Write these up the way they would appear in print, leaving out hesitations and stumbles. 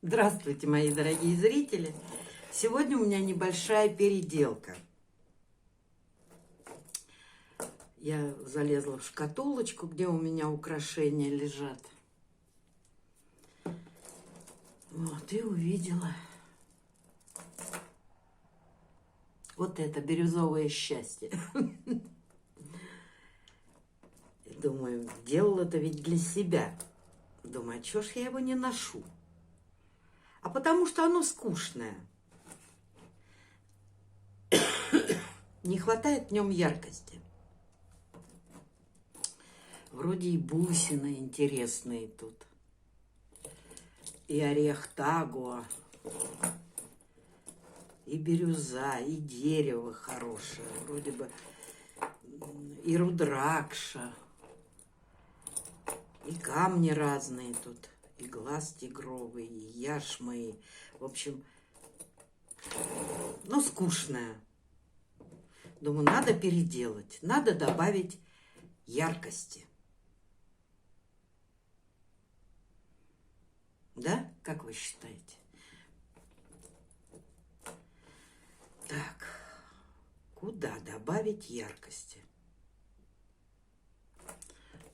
Здравствуйте, мои дорогие зрители! Сегодня у меня небольшая переделка. Я залезла в шкатулочку, где у меня украшения лежат. Вот, и увидела вот это бирюзовое счастье. Думаю, делала это ведь для себя. Думаю, а чё ж я его не ношу? А потому что оно скучное. Не хватает в нем яркости. Вроде и бусины интересные тут. И орех тагуа. И бирюза, и дерево хорошее. Вроде бы и рудракша. И камни разные тут. И глаз тигровый, и яшмы. В общем, ну, скучное. Думаю, надо переделать. Надо добавить яркости. Да? Как вы считаете? Так, куда добавить яркости?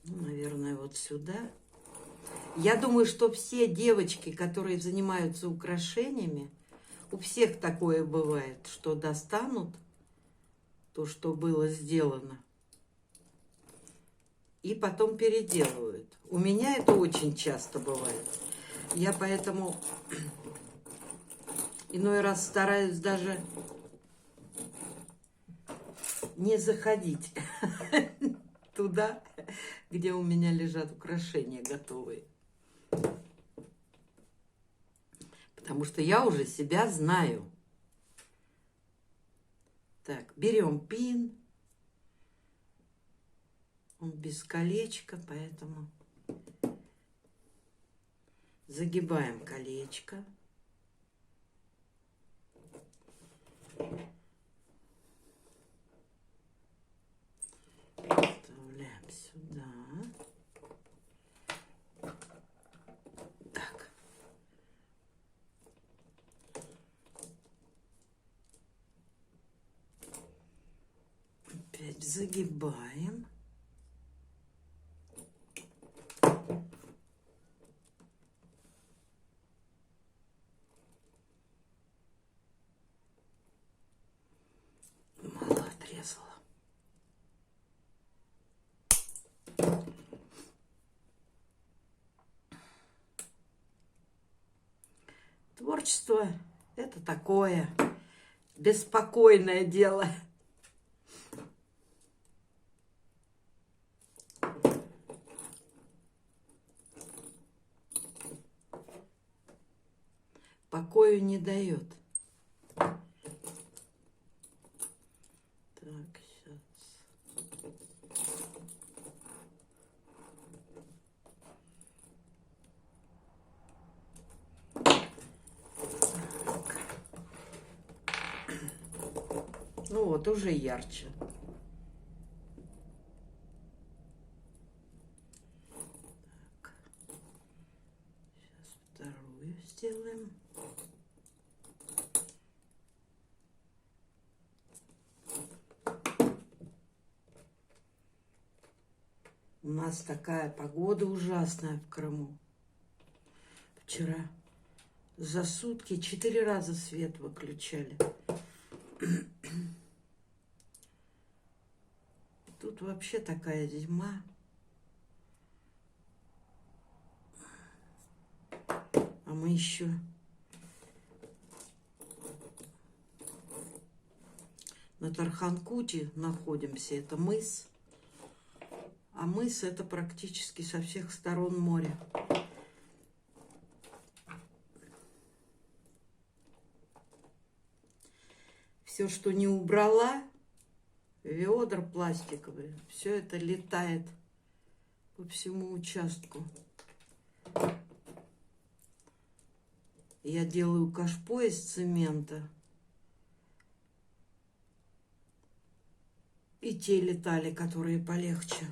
Ну, наверное, вот сюда. Я думаю, что все девочки, которые занимаются украшениями, у всех такое бывает, что достанут то, что было сделано, и потом переделывают. У меня это очень часто бывает. Я поэтому иной раз стараюсь даже не заходить туда, где у меня лежат украшения готовые. Потому что я уже себя знаю. Так, берем пин. Он без колечка, поэтому загибаем колечко. Вставляем сюда. Так. Опять загибаем. Мало отрезала. Творчество – это такое беспокойное дело. Покою не дает. Так, сейчас. Ну вот, уже ярче. Так. Сейчас вторую сделаем. У нас такая погода ужасная в Крыму. Вчера за сутки 4 раза свет выключали. Тут вообще такая зима. А мы еще на Тархан-Куте находимся. Это мыс. А мыс это практически со всех сторон море. Все, что не убрала, ведра пластиковые, все это летает по всему участку. Я делаю кашпо из цемента. И те летали, которые полегче.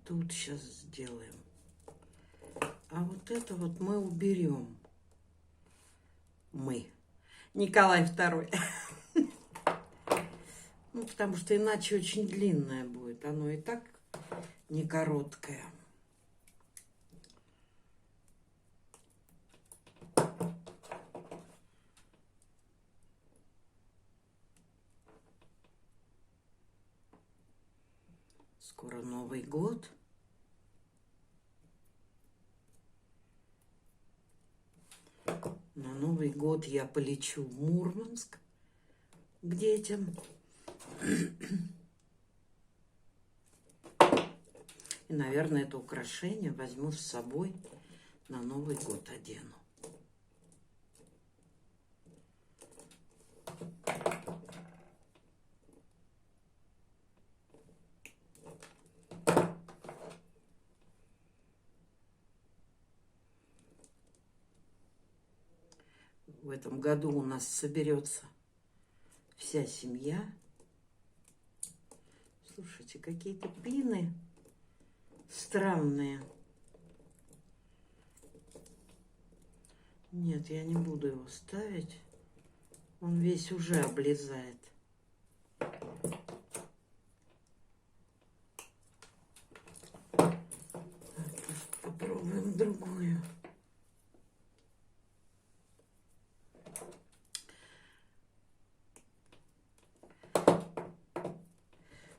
тут сейчас сделаем. А вот это вот мы уберем. Мы. Николай II. Ну, потому что иначе очень длинное будет. Оно и так не короткое. Скоро Новый год. На Новый год я полечу в Мурманск к детям. И, наверное, это украшение возьму с собой на Новый год, одену. В этом году у нас соберется вся семья. Слушайте, какие-то пины странные. Нет, я не буду его ставить. Он весь уже облезает. Попробуем другую.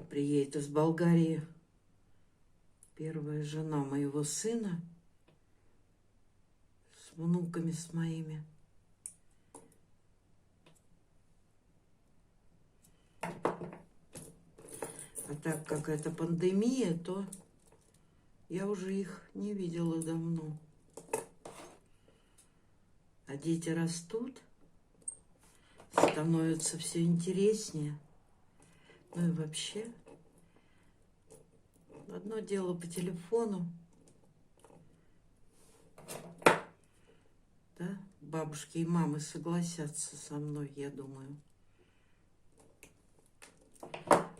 Приедет из Болгарии первая жена моего сына с внуками, с моими. А так как это пандемия, то я уже их не видела давно. А дети растут, становится все интереснее. Ну и вообще, одно дело по телефону, да, бабушки и мамы согласятся со мной, я думаю.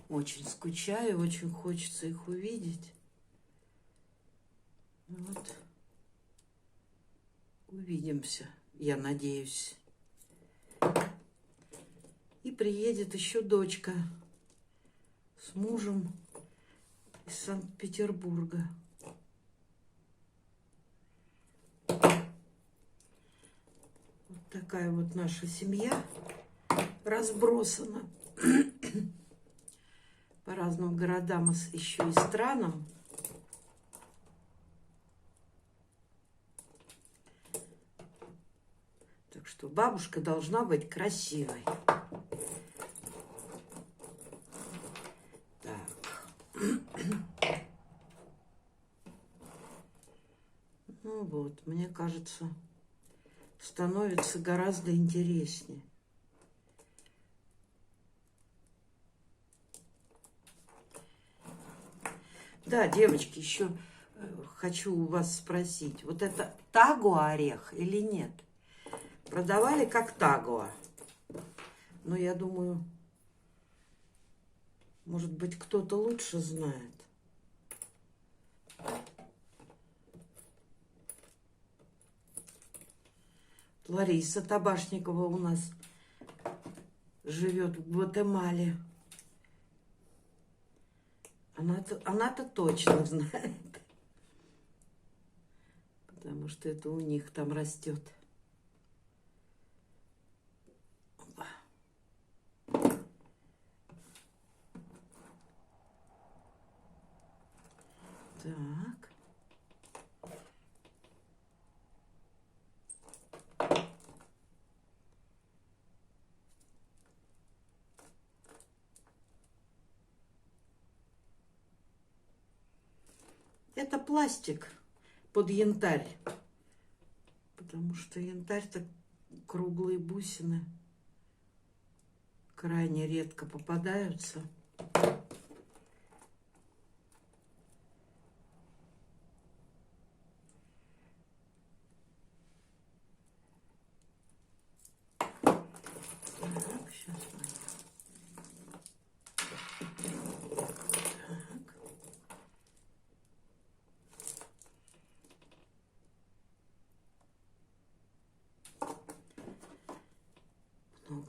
Очень скучаю, очень хочется их увидеть. Вот. Увидимся, я надеюсь. И приедет еще дочка с мужем из Санкт-Петербурга. Вот такая вот наша семья разбросана по разным городам, еще и странам. Так что бабушка должна быть красивой. Ну вот, мне кажется, становится гораздо интереснее. Да, девочки, еще хочу у вас спросить. Вот это тагуа орех или нет? Продавали как тагуа. Но я думаю, может быть, кто-то лучше знает. Лариса Табашникова у нас живет в Гватемале. Она-то точно знает. Потому что это у них там растет. Так. Это пластик под янтарь. Потому что янтарь-то круглые бусины крайне редко попадаются.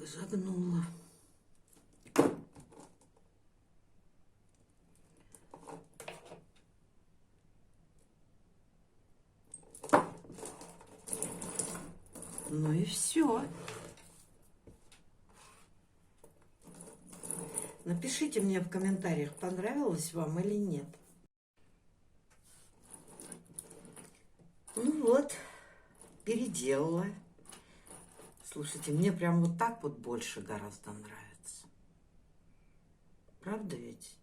немного загнула. Ну и все. Напишите мне в комментариях, понравилось вам или нет. Ну вот, переделала. Слушайте, мне прям вот так вот больше гораздо нравится. Правда ведь?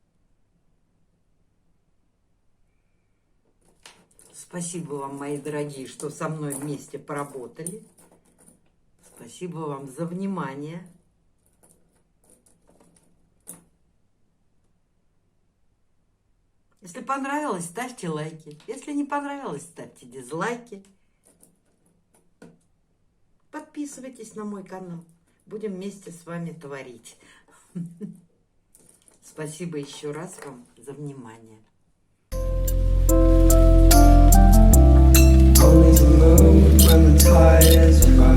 Спасибо вам, мои дорогие, что со мной вместе поработали. Спасибо вам за внимание. Если понравилось, ставьте лайки. Если не понравилось, ставьте дизлайки. Подписывайтесь на мой канал. Будем вместе с вами творить. Спасибо еще раз вам за внимание. Only to move when the tide is right.